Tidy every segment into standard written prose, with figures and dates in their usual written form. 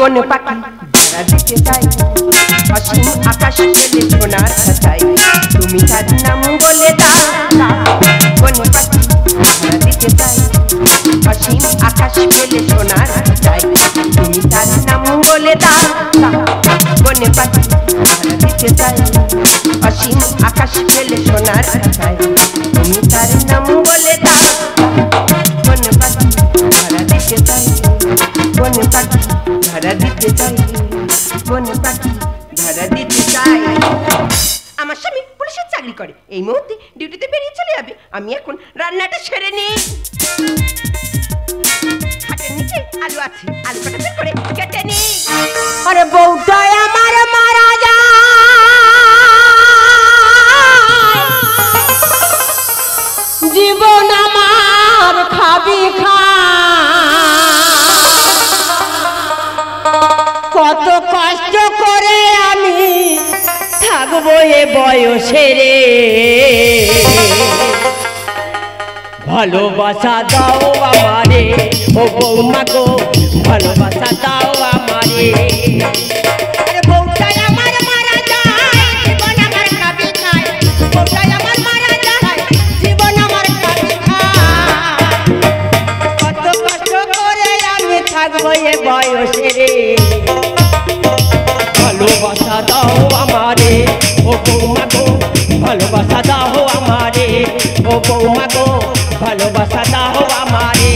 কোন পাখি ধরা দিতে চাই অসীম আকাশ পেলে সোনার খাঁচাই তুমি তার নাম বলে দাও কোন পাখি ধরা দিতে চাই অসীম আকাশ পেলে সোনার খাঁচাই তুমি তার নাম বলে দাও কোন পাখি ধরা দিতে চাই অসীম আকাশ পেলে সোনার খাঁচাই তুমি তার নাম বলে দাও কোন পাখি ধরা দিতে চাই কোন পাখি ধরা দিতে চাই কোন পাখি ধরা দিতে চাই আমার স্বামী পুলিশের চাকরি করে এই মুহূর্তে ডিউটিতে বেরিয়ে চলে যাবে আমি এখন রান্নাটা সেরে নিই খাটের নিচে আলু আছে আলু কাটা বের করে কেটে নিই আরে বউটা আমার মারা যায় জীবন আমার খাবি খা কত কষ্ট করে আমি থাকবো এ বয়সে রে ভালোবাসা দাও আমারে ও বৌমা গো ভালোবাসা দাও আমারে বউটাই আমার মারা যায় জীবন আমার খাবি খায় বউটাই আমার মারা যায় জীবন আমার খাবি খায় কত কষ্ট করে আমি থাকবো এ বয়সে রে ভালোবাসা দাও আমারে ও বৌমা গো ভালোবাসা দাও আমারে ও বৌমা গো ভালোবাসা দাও আমারে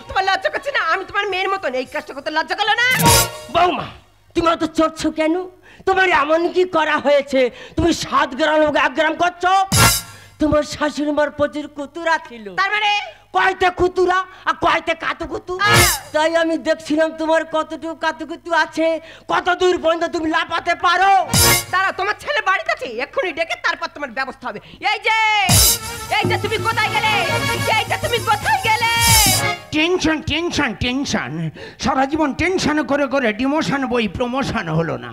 তোমার লজ্জা করছে না আমি তোমার মেয়ের মতন এই কাজটা করতে লজ্জা করলো না বৌমা তুমি অত চড়ছো কেন তোমার এমন কি করা হয়েছে তুমি 7 গ্রাম 1 গ্রাম করছো তোমার শাশুড়ি মার প্রচুর কুতুরা ছিল তার মানে কয়টা কুতুরা আর কয়টা কাতুকুতু তাই আমি দেখছিলাম তোমার কতটুকু কাতুকুতু আছে কত দূর পর্যন্ত তুমি লাফাতে পারো তারা তোমার ছেলে বাড়িতে আছে এক্ষুনি ডেকে তারপর তোমার ব্যবস্থা হবে এই যে তুমি কোথায় গেলে এই যে তুমি কোথায় গেলে টেনশন টেনশন টেনশন সারা জীবন টেনশন করে করে ডিমোশন বই প্রমোশন হলো না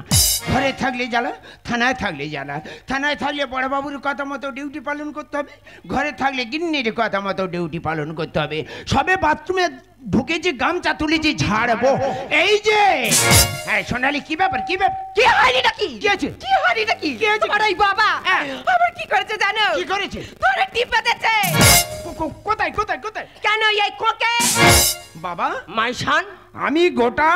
ঘরে থাকলে জ্বালা থানায় থাকলে জ্বালা থানায় থাকলে বড়বাবুর কথা মতো ডিউটি পালন করতে হবে ঘরে থাকলে গিন্নির কথা মতো ডিউটি পালন করতে হবে সবে বাথরুমে ঢুকেছি গামছা তুলেছি ঝাড়বো এই যে হ্যাঁ সোনালি কি ব্যাপার কি ব্যাপার কি হয়নি নাকি কি আছে কি হয়নি নাকি কি আছে আরে বাবা আবার কি করেছে জানো কি করেছে তোরে টিপে দিয়েছে কোথায় কোথায় কোথায় কেন এই কোকে বাবা মাইশান আমি গোটা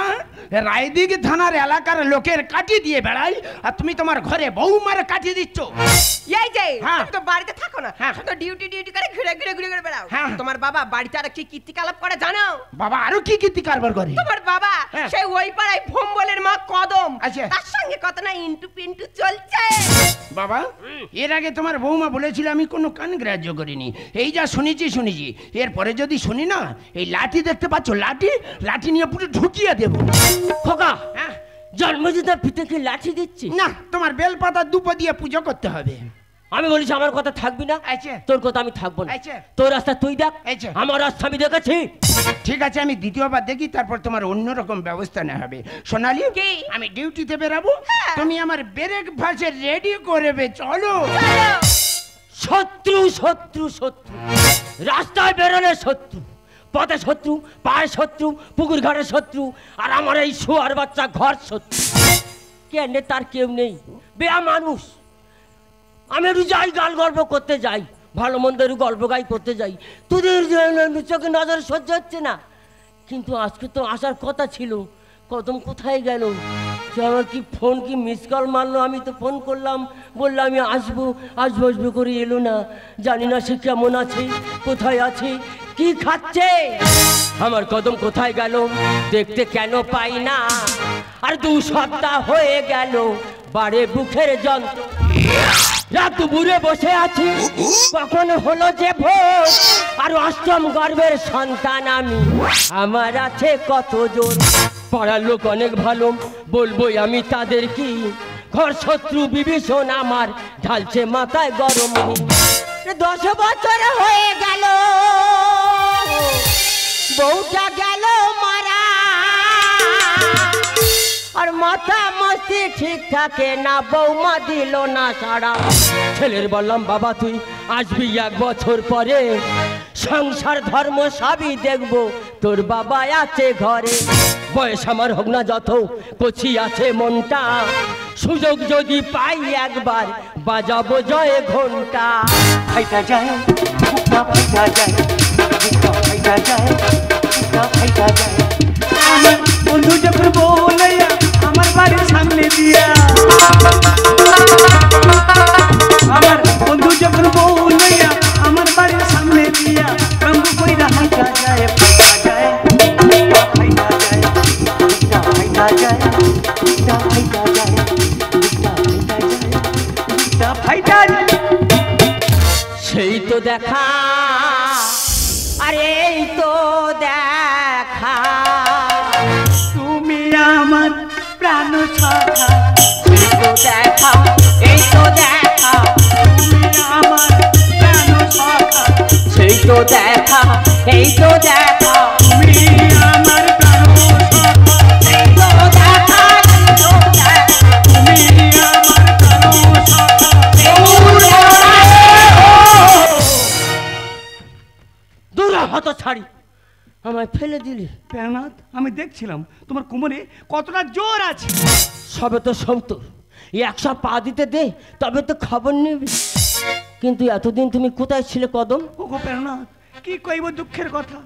রায়দিঘি থানার এলাকার লোকের কাটি দিয়ে বেড়াই আর তুমি তোমার ঘরে বৌমার কাটি দিচ্ছ এই যে তুমি তো বাড়িতে থাকো না শুধু ডিউটি করে ঘুরে ঘুরে ঘুরে ঘুরে বেড়াও তোমার বাবা বাড়িতে আর কি কীর্তিকলাপ করে জানো বাবা আরো কি কীর্তি কারবার করে তোমার বাবা সেই ওই পাড়ায় ভোম্বলের মা কদম তার সঙ্গে কত না ইন্টু পিন্টু চলছে বাবা এর আগে তোমার বৌমা বলেছিল আমি কোনো কান গ্রাহ্য করিনি এই যা শুনেছি এরপরে যদি শুনি না এই লাঠি দেখতে পাচ্ছ লাঠি নিয়ে পুরো ঢুকিয়ে দেব খোকা জন্মদিনের পিতাকে লাঠি দিচ্ছি না তোমার বেলপাতা দুপো দিয়ে পুজো করতে হবে আমি বলিস আমার কথা থাকবি না তোর কথা আমি থাকবো না তোর রাস্তা তুই দেখ আমার রাস্তা আমি দেখেছি ঠিক আছে আমি দ্বিতীয়বার দেখি তারপর তোমার অন্যরকম ব্যবস্থা নেওয়া হবে সোনালি আমি ডিউটিতে বেরাবো তুমি আমার ব্রেকফাস্ট রেডি করবে চলো শত্রু শত্রু শত্রু রাস্তায় বেরোলে শত্রু পথে শত্রু পায়ে শত্রু পুকুর ঘাটে শত্রু আর আমার এই শুয়ার বাচ্চা ঘর শত্রু কেন তার কেউ নেই বেয়া মানুষ আমি যাই গাল গল্প করতে যাই ভালো মন্দের গল্প গাই করতে যাই তোদের চোখে নজর সহ্য হচ্ছে না কিন্তু আজকে তো আসার কথা ছিল কদম কোথায় গেল সে আমার কি ফোন কি মিস কল মারলো আমি তো ফোন করলাম বললাম আমি আসবো করে এলো না জানি না সে কেমন আছে কোথায় আছে কি খাচ্ছে আমার কদম কোথায় গেল দেখতে কেন পাই না আর 2 সপ্তাহ হয়ে গেল বাড়ে বুকের যন্ত্র রাত দুপুরে বসে আছি কখন হলো যে ভোর আর অষ্টম গর্ভের সন্তান আমি আমার আছে কত জোর পাড়ার লোক অনেক ভালো বলবোই আমি তাদের কি ঘর শত্রু বিভীষণ আমার ঢালছে মাথায় গরম 10 বছর হয়ে গেল বউটা গেল মারা আর মাথা মস্তি ঠিক থাকে না, বৌমা দিল না সারা। ছেলের বললাম বাবা তুই আসবি 1 বছর পরে, সংসার ধর্ম সবই দেখবো, তোর বাবা আছে ঘরে। বয়স আমার হোক না যত, কচি আছে মনটা, সুযোগ যদি পাই একবার বাজাবো জয় ঘন্টা। ফাইটা যায় বুকটা ফাইটা যায়, বুকটা ফাইটা যায়, বুকটা ফাইটা যায়। আমার বন্ধু যখন বলাইয়া আমার বাড়ির সামনে দিয়া, আমার বন্ধু যখন বলাইয়া আমার বাড়ির সামনে দিয়া, রঙ কইরা হাইটা যায়, ফাইটা যায়, বুকটা ফাইটা যায়, বুকটা ফাইটা যায়, বুকটা ফাইটা যায়, বুকটা ফাইটা যায়, বুকটা ফাইটা যায়। সেই তো দেখা, আরে এই তো দেখা, তুমি আমার প্রাণ সখা। এই তো দেখা, এই তো দেখা, তুমি আমার প্রাণ সখা। সেই তো দেখা, এই তো দেখা, তুমি আমার প্রাণ সখা। এই তো দেখা, এই তো দেখা, তুমি আমার প্রাণ সখা। দূরা হত ছাড়ি, আমায় ফেলে দিলি। প্রাণনাথ, আমি দেখছিলাম তোমার কোমরে কতটা জোর আছে। সবে তো সমতো, 100 পা দিতে দে তবে তো খবর নিবি। কিন্তু এতদিন তুমি কোথায় ছিলে কদম? ওগো প্রাণনাথ, কি কইব দুঃখের কথা।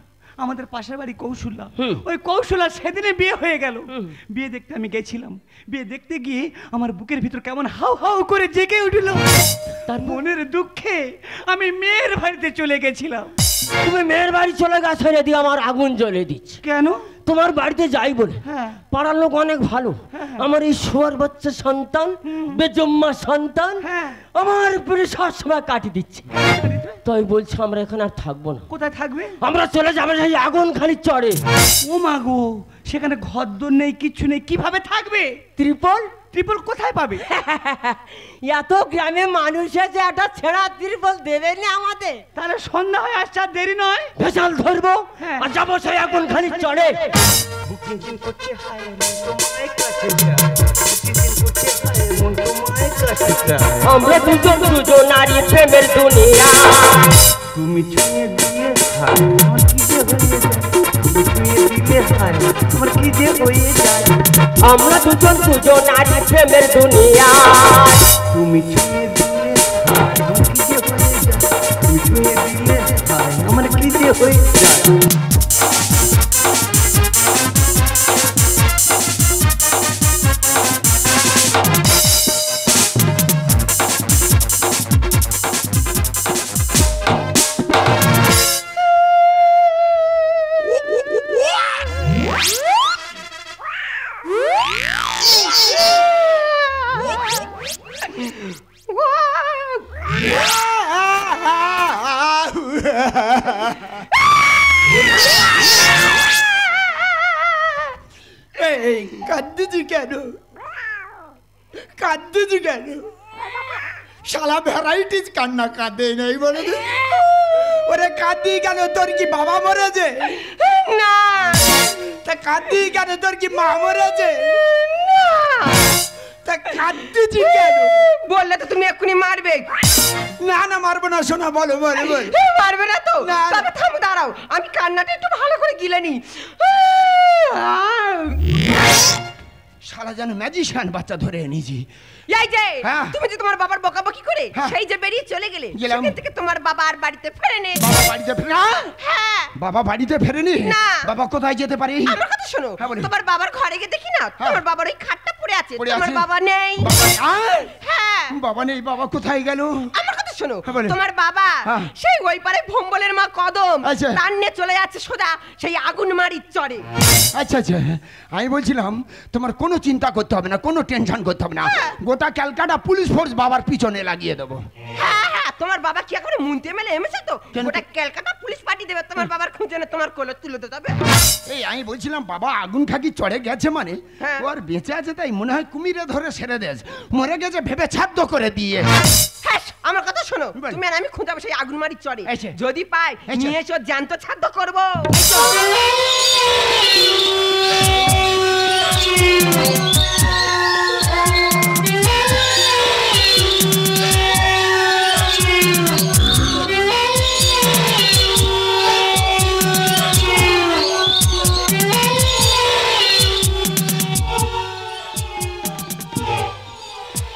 আমাদের পাশের বাড়ি কৌশল্যা, হুম। ওই কৌশল্যা সেদিনে বিয়ে হয়ে গেল। হুম। বিয়ে দেখতে আমি গেছিলাম, বিয়ে দেখতে গিয়ে আমার বুকের ভিতর কেমন হাউ হাউ করে জেগে উঠল। তার মনের দুঃখে আমি মেয়ের বাড়িতে চলে গেছিলাম। তুমি মেয়ের বাড়ি চলে গেছো রে, দিয়ে আমার আগুন জ্বলে দিচ্ছে। কেন? তোমার বাড়িতে যাই বলে হ্যাঁ। পাড়ার লোক অনেক ভালো, হ্যাঁ। আমার এই শোয়ার বাচ্চা সন্তান, বেজম্মা সন্তান হ্যাঁ। আমার উপরে সবসময় কাটি দিচ্ছে। তাই বলছি আমরা এখানে আর থাকবো না, কোথায় থাকবে? আমরা চলে যাবো সেই আগুন খালি চড়ে। ও মা গো, সেখানে ঘরদোর নেই, কিচ্ছু নেই, কিভাবে থাকবে? ত্রিপল ট্রিপল কোথায় পাবে? এত গ্রামে মানুষ আছে, একটা ছেঁড়া ত্রিপল দেবেনি আমাদের? তাহলে সন্ধ্যা হয়ে আসছে, আর দেরি নয়। ভেসাল ধরবো হ্যাঁ। আর যাবো সেই আগুন খালি চড়ে। আমরা দুজন দুজন নারী প্রেমের দুনিয়া, তুমি ছুঁয়ে দিলে হায়, আমার কি যে হয়ে যায়। তুমি ছুঁয়ে দিলে হায়, আমার কি যে হয়ে যায়। আমরা দুজন দুজন নারী প্রেমের দুনিয়া। তুমি ছুঁয়ে দিলে হায়, আমার কি যে হয়ে যায়। তুমি ছুঁয়ে দিলে হায়, আমার কি যে হয়ে যায়। কাঁদতেছি কেন? কাঁদতেছি কেন? শালা ভ্যারাইটিস কান্না কাঁদে নেই বলে। ওরে কাঁদি কেন? তোর কি বাবা মরেছে? না। তা কাঁদি কেন? তোর কি মা মরেছে? তা কাঁদতেছি কেন? বললে তো তুমি এক্ষুনি মারবে। না না, মারবো না সোনা, বলো বলো বলো। মারবে না তো? না। তবে থামো, দাঁড়াও, আমি কান্নাটা একটু ভালো করে গিলে নি। শালা যেন ম্যাজিশিয়ান বাচ্চা ধরে এনেছি। এই যে হ্যাঁ। তুমি যে তোমার বাবার বকাবকি করে হ্যাঁ। সেই যে বেরিয়ে চলে গেলে, গেলাম। সেখান থেকে তোমার বাবা আর বাড়িতে ফেরেনি। বাবা বাড়িতে ফেরে না? হ্যাঁ, বাবা বাড়িতে ফেরেনি? না। বাবা কোথায় যেতে পারে? আমার কথা শোনো, হ্যাঁ, বলি। তোমার বাবার ঘরে গিয়ে দেখি না, হ্যাঁ। তোমার বাবার ওই খাটটা পড়ে আছে, পড়ে তোমার আছে? বাবা নেই। আয়! হ্যাঁ, বাবা নেই, বাবা কোথায় গেল? আমার কথা শোনো, হ্যাঁ, বলি। তোমার বাবা হ্যাঁ। সেই ওই পারে ভম্বলের মা কদম আচ্ছা। তার নিয়ে চলে যাচ্ছে সোজা সেই আগুন মারির চরে। আচ্ছা আচ্ছা, আমি বলছিলাম তোমার কোনো চিন্তা করতে হবে না, কোনো টেনশন করতে হবে না। গোটা ক্যালকাটা পুলিশ ফোর্স বাবার পিছনে লাগিয়ে দেবো। হ্যাঁ হ্যাঁ, তোমার বাবা কি এখন মুনতে মেলে এমেছে তো, কেন? গোটা ক্যালকাটা পুলিশ পাঠিয়ে দেবে তোমার বাবার খুঁজে না তোমার কোলে তুলে দেবে। এই আমি বলছিলাম বাবা আগুন খাকি চড়ে গেছে মানে হ্যাঁ। ও আর বেঁচে আছে, তাই মনে হয় কুমিরে ধরে সেরে দেশ, মরে গেছে ভেবে ছাদ্য করে দিয়ে। হ্যাঁ, আমার কথা শোনো, বল। তুমি আর আমি খুঁজাবো সেই আগুন মারি চড়ে, এসে। যদি পাই এসে। নিয়ে এসো, জ্যান্ত ছাদ্য করবো। এসো।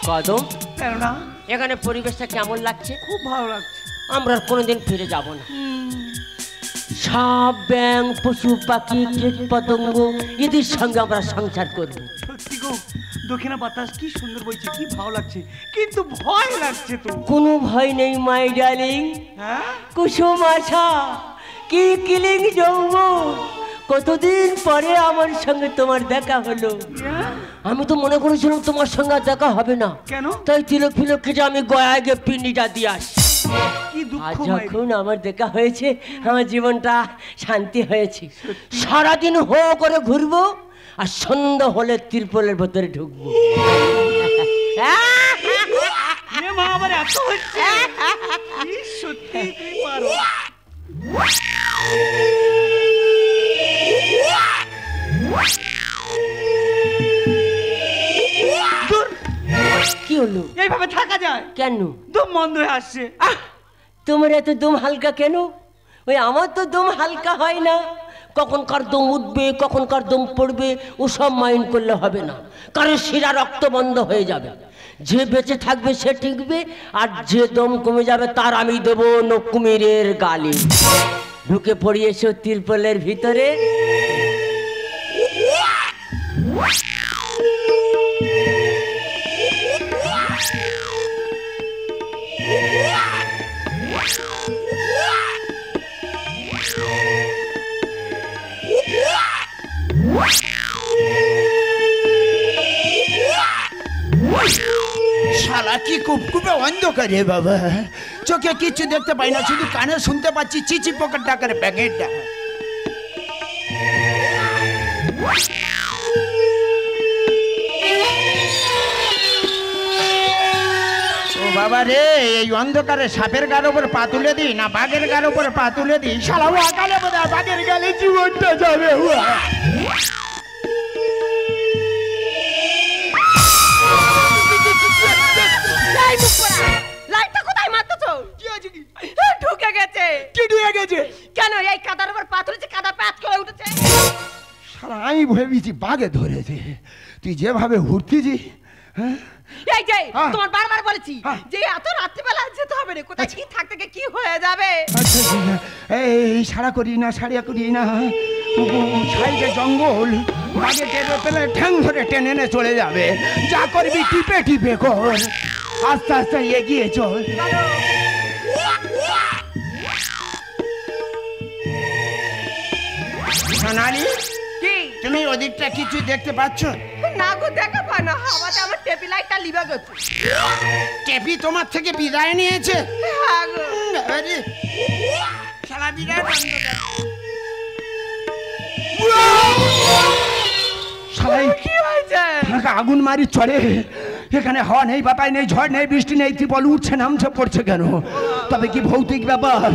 কদম, কেন না? এখানে পরিবেশটা কেমন লাগছে? খুব ভালো লাগছে। আমরা আর কোনোদিন ফিরে যাব না। সাপ, ব্যাং, পশু পাখি, কীট পতঙ্গ এদের সঙ্গে আমরা সংসার করব। সত্যি গো, দক্ষিণা বাতাস কি সুন্দর বইছে, কি ভালো লাগছে, কিন্তু ভয় লাগছে তো। কোনো ভয় নেই মাই ডার্লিং। হ্যাঁ, কুসুম আশা কি কিলিং যৌবন, কতদিন পরে আমার সঙ্গে তোমার দেখা হলো। আমি তো মনে করেছিলাম তোমার সঙ্গে আর দেখা হবে না। কেন? তাই তিলক ফিলক কেটে আমি গয়ায় গিয়ে পিন্ডিটা দিয়ে আসি। কি দুঃখ আর মায়ের। যখন আমার দেখা হয়েছে আমার জীবনটা শান্তি হয়েছে। সারাদিন হো করে ঘুরবো আর সন্ধ্যা হলে তিরপলের ভেতরে ঢুকবো। এ মা, আবার এত হচ্ছে? কি সত্যি তুমি পারো। দূর, কি হলো? এইভাবে থাকা যায়? কেন দম বন্ধ হয়ে আসছে। তোমার এত দম হালকা কেন? ওই আমার তো দম হালকা হয় না। কখনকার দম উঠবে, কখনকার দম পড়বে, ওসব মাইন্ড করলে হবে না। কারণ শিরা রক্ত বন্ধ হয়ে যাবে। যে বেঁচে থাকবে সে টিকবে, আর যে দম কমে যাবে তার আমি দেবো নকুমিরের গালি। ঢুকে পড়িয়েছো তিরপলের ভিতরে। শালা কি কুপকুপে অন্ধকারে বাবা, চোখে কিচ্ছু দেখতে পাই না, শুধু কানে শুনতে পাচ্ছি চিচি পকেট ডাকার প্যাকেটটা। ও বাবা রে, এই অন্ধকারে সাপের গার উপর পা তুলে দিই না বাঘের গার উপর পা তুলে দিই? শালা ও আকালে বোধ হয় বাঘের গালে জীবনটা যাবে। লাইটটা কোথায় মারতেছো? ঢুকে গেছে। কি ঢুকে গেছে? কেন এই কাদার উপর পা তুলেছে, কাদা প্যাচ করে উঠেছে। শালা আমি ভেবেছি বাঘে ধরেছে, তুই যেভাবে ঘুরতেছি। হ্যাঁ এই যে হ্যাঁ। তোমার বারবার বলেছি হ্যাঁ। যে এত রাত্রিবেলা যেতে হবে না, কোথায় কি থাকতে গিয়ে কি হয়ে যাবে। আচ্ছা এই সারা করি না, সারিয়া করি না, সাইডে জঙ্গল, বাঘে টেনে পেলে ঠ্যাং ধরে টেনে এনে চলে যাবে। যা করবি টিপে টিপে কর, আস্তে আস্তে এগিয়ে চল। সোনালি, কি তুমি ওদিকটা কিছু দেখতে পাচ্ছ? না গো, দেখা পায় না, হাওয়াতে আমার টেপি লাইটটা লিভে গেছে। টেপি তোমার থেকে বিদায় নিয়েছে? হ্যাঁ গো। আরে শালা বিরাট অন্ধকার। শালাই কি হয়েছে? আমাকে আগুন মারি চড়ে, এখানে হাওয়া নেই, বাতাই নেই, ঝড় নেই, বৃষ্টি নেই, ত্রিপল উঠছে নামছে পড়ছে কেন? তবে কি ভৌতিক ব্যাপার?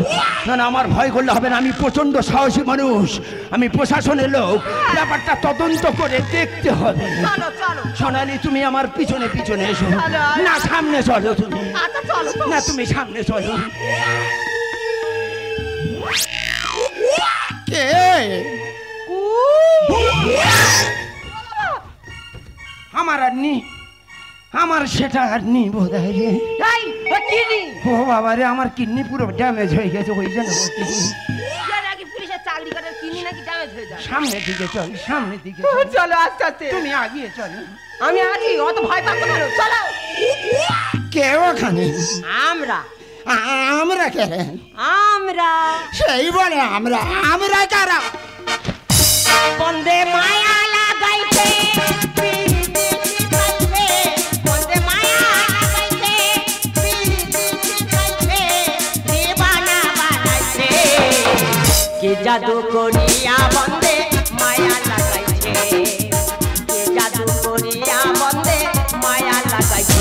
না না, আমার ভয় করলে হবে না, আমি প্রচন্ড সাহসী মানুষ, আমি প্রশাসনের লোক, ব্যাপারটা তদন্ত করে দেখতে হবে। চলো চলো। সোনালি, তুমি আমার পিছনে পিছনে এসো। চলো। না, সামনে চলো তুমি। আচ্ছা চলো। না, তুমি সামনে চলো। কে? আমার আর নি, আমার সেটা আর নি বোধ হয় রে। এই ও কিনি ও বাবা রে, আমার কিডনি পুরো ড্যামেজ হয়ে গেছে, ওই জন্য বলছি। এর আগে পুলিশের চাকরি করে কিনি নাকি ড্যামেজ হয়ে যায়। সামনের দিকে চল, সামনের দিকে চল। চলো আস্তে আস্তে। তুমি আগিয়ে চলো। আমি আছি, অত ভয় পাচ্ছ কেন? চলো। কে ওখানে? আমরা আমরা কে? আমরা সেই বলে আমরা, আমরা কারা? বন্দে মায়া লাগাইতে বন্দে মায়া লাগাইতে দেবানা বানাইছে, কি জাদু করিয়া বন্দে মায়া লাগাইছে, কি জাদু করিয়া বন্দে মায়া লাগাইছে,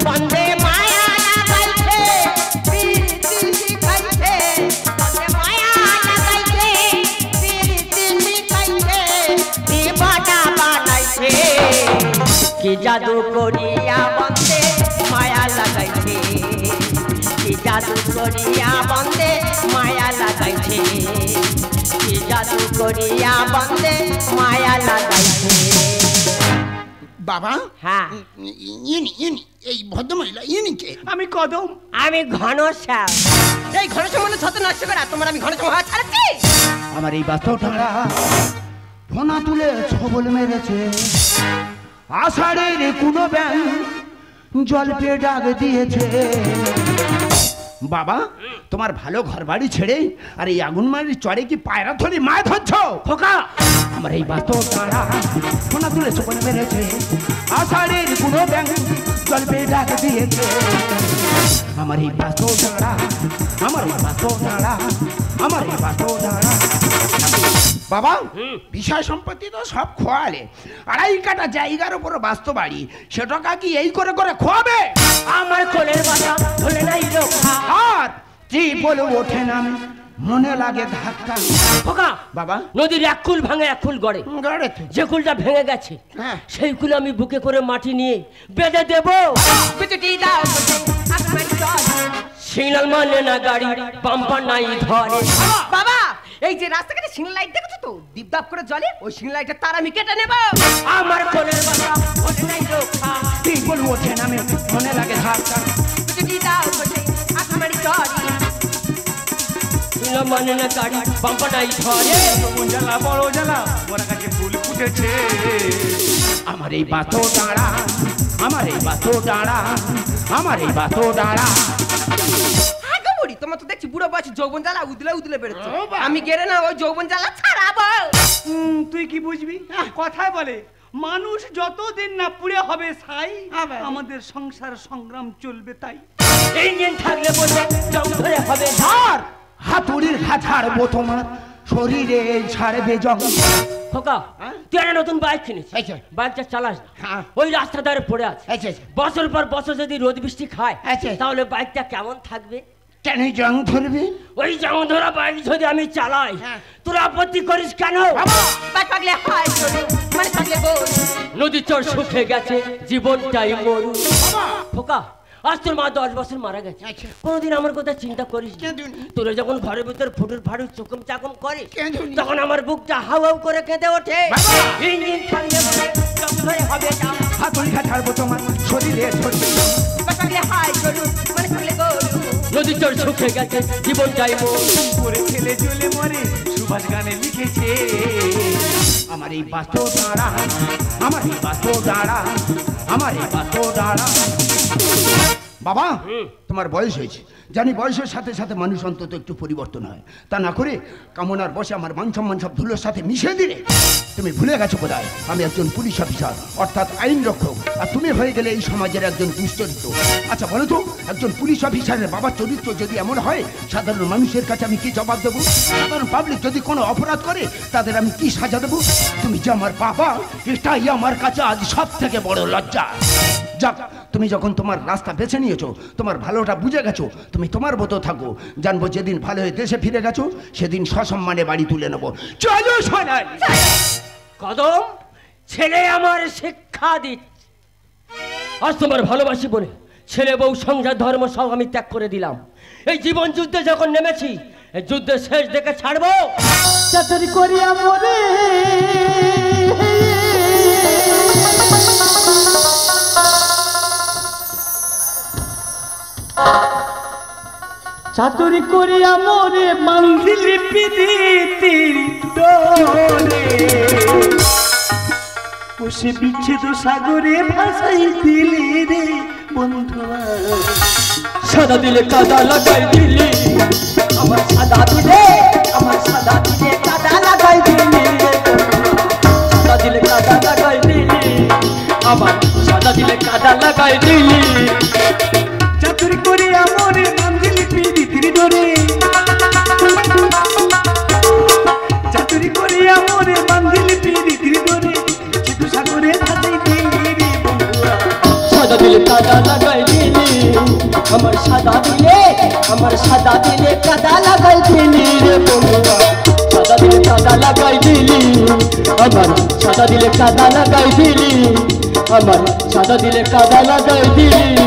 বন্দে মায়া লাগাইছে প্রীতি শিখাইছে, বন্দে মায়া লাগাইছে প্রীতি শিখাইছে, দেবানা বানাইছে, কি জাদু করিয়া বন্দে মায়া লাগাইছে, কি জাদু করিয়া বন্দে মায়া লাগাইছে, কি জাদু করিয়া বন্দে মায়া লাগাইছে। বাবা হ্যাঁ ইনি এই ভদ্রমহিলা ইনি কে? আমি কদম। আমি ঘনশ্যাম। এই ঘন সম্বন্ধে ছত নষ্ট করা তোমার আমি ঘন হওয়া ছাড়াচ্ছি। আমার এই বাস্তবটা ফোনা তুলে ছবল মেরেছে, আষাঢ়ের কোনো ব্যাং জল পেয়ে ডাক দিয়েছে। বাবা তোমার ভালো ঘর বাড়ি ছেড়ে আর এই আগুন মারির চড়ে কি পায়রা ধরে মায় ধরছ? খোকা, আমার এই বাস্তবটা ফোনা তুলে ছবল মেরেছে, আষাঢ়ের কোনো ব্যাং জল পেয়ে ডাক দিয়েছে। আমার এই বাস্তবটা, আমার এই বাস্তবটা, আমার এই বাস্তবটা। বাবা বিষয় সম্পত্তি তো সব খোয়ালে, 2.5 কাঠা জায়গার উপর বাস্তব বাড়ি, সেটা কি এই করে করে খোয়াবে? আমার কোলের বাসা ভুলে নাই রক্ষা। আর কি বলে ওঠে না মনে লাগে ধাক্কা। খোকা, বাবা নদীর এক কুল ভাঙে এক কুল গড়ে, গড়ে তো যে কুলটা ভেঙে গেছে হ্যাঁ সেই কুল আমি বুকে করে মাটি নিয়ে বেঁধে দেব। বিচুটি দাও আসমান জল। সিগন্যাল মানে না গাড়ি, বাম্পার নাই ধরে। বাবা এই যে রাস্তাঘাটে সিগন্যাল লাইট দেখেছো তো, ডিপদাপ করে জ্বলে, ওই সিগন্যাল লাইটের তার আমি কেটে নেব। আমার কোলের বাসা ভুলে নাই রক্ষা। কি বলে ওঠে না মনে লাগে ধাক্কা। বিচুটি দাও আসমান জল। সিগন্যাল মানে না গাড়ি, বাম্পার নাই ধরে। জ্বালা বড় জ্বালা, ওরা কাছে ফুল ফুটেছে। আমার এই বাতো ডাঁড়া, আমার এই বাতো ডাঁড়া, আমার এই বাতো ডাঁড়া। আগে বুড়ি তোমার তো দেখছি বুড়ো বয়সে যৌবন জ্বালা উদলে উদলে বেরোচ্ছে। ও বাবা। আমি গেলে না ওই যৌবন জ্বালা ছাড়াবো। তুই কি বুঝবি? কথায় বলে মানুষ যতদিন না পুড়ে হবে ছাই, আমাদের সংসার সংগ্রাম চলবে তাই। ইঞ্জিন থাকলে বলবে জং ধরে হবে আর হাতুড়ির ঘা ছাড়বো তোমার শরীরে ছাড়বে জং। খোকা, তুই একটা নতুন বাইক কিনেছিস, আচ্ছা। বাইকটা চালাস না, হ্যাঁ। ওই রাস্তা ধারে পড়ে আছে। আচ্ছা, আচ্ছা। বছর পর বছর যদি রোদ বৃষ্টি খায় আচ্ছা। তাহলে বাইকটা কেমন থাকবে? কেন জং ধরবে? ওই জং ধরা বাইক যদি আমি চালাই হ্যাঁ। তোরা আপত্তি করিস কেন? বাদ পাগলে হাই চলো মানে পাগলে বল। নদীর চর শুকিয়ে গেছে, জীবনটাই মরু। খোকা, আজ তোর মা 10 বছর মারা গেছে, আচ্ছা। কোনোদিন আমার কথা চিন্তা করিস না? কেঁদুনি। তোরা যখন ঘরের ভিতর ফুটুর ফাটু চুকুম চাকুম করে কেঁদুনি। তখন আমার বুকটা হাউ হাউ করে কেঁদে ওঠে। বাবা! ইঞ্জিন থাকলে বলে জং ধরে হবে না। হাতুড়ি ঘা ছাড়বো তোমার শরীরে ধরবে জং। বাদ পাগলে হাই চলো মানে পাগলে বল। নদীর চর শুকিয়ে গেছে, জীবনটাই মরু। করে ছেলে জ্বলে মরে, সুভাষ গানে লিখেছে। আমার এই বাতো ডাঁড়া, আমার এই বাতো ডাঁড়া, আমার এই বাতো ডাঁড়া। বাবা তোমার বয়স হয়েছে জানি, বয়সের সাথে সাথে মানুষ অন্তত একটু পরিবর্তন হয়, তা না করে কামনার বসে আমার মান সম্মান সব ধুলোর সাথে মিশিয়ে দিলে। তুমি ভুলে গেছো কোথায় আমি একজন পুলিশ অফিসার অর্থাৎ আইন রক্ষক, আর তুমি হয়ে গেলে এই সমাজের একজন দুশ্চরিত্র। আচ্ছা বলো তো, একজন পুলিশ অফিসারের বাবার চরিত্র যদি এমন হয়, সাধারণ মানুষের কাছে আমি কি জবাব দেবো? সাধারণ পাবলিক যদি কোনো অপরাধ করে তাদের আমি কি সাজা দেবো? তুমি যে আমার বাবা, এটাই আমার কাছে আজ সব থেকে বড় লজ্জা। যাক, তুমি যখন তোমার রাস্তা বেছে নিয়েছো, তোমার ভালোটা বুঝে গেছো, তুমি তোমার মতো থাকো। জানবো যেদিন ভালো হয়ে দেশে ফিরে গেছো সেদিন সসম্মানে বাড়ি তুলে নেবো। চলো সোনাই। কদম, ছেলে আমার শিক্ষা দিচ্ছে। আজ তোমার ভালোবাসি বলে ছেলে বউ সংসার ধর্ম সব আমি ত্যাগ করে দিলাম। এই জীবন যুদ্ধে যখন নেমেছি, এই যুদ্ধের শেষ দেখে ছাড়বো। চাতুরি করিয়া মরে, চাতুরি করিয়া মরে বান্ধিলি প্রীতির ডোরে, বসে বিচ্ছেদ সাগরে ভাসাই দিলি রে বন্ধুয়া। সাদা দিলে কাদা লাগাই দিলি, আমার সাদা দিলে, আমার সাদা দিলে কাদা লাগাই দিলি, সাদা দিলে কাদা লাগাই দিলি, আমার সাদা দিলে কাদা লাগাই দিলি। চাতুরি করিয়া মরে বান্ধিলি প্রীতির ডোরে, চাতুরি করিয়া মরে বান্ধিলি প্রীতির ডোরে, বিচ্ছেদ সাগরে ভাসাই দিলি রে বন্ধুয়া। সাদা দিলে কাদা লাগাই দিলি, আমার সাদা দিলে, আমার সাদা দিলে কাদা লাগাই দিলি রে বন্ধুয়া। সাদা দিলে কাদা লাগাই দিলি, আমার সাদা দিলে কাদা লাগাই দিলি, আমার সাদা দিলে কাদা লাগাই দিলি।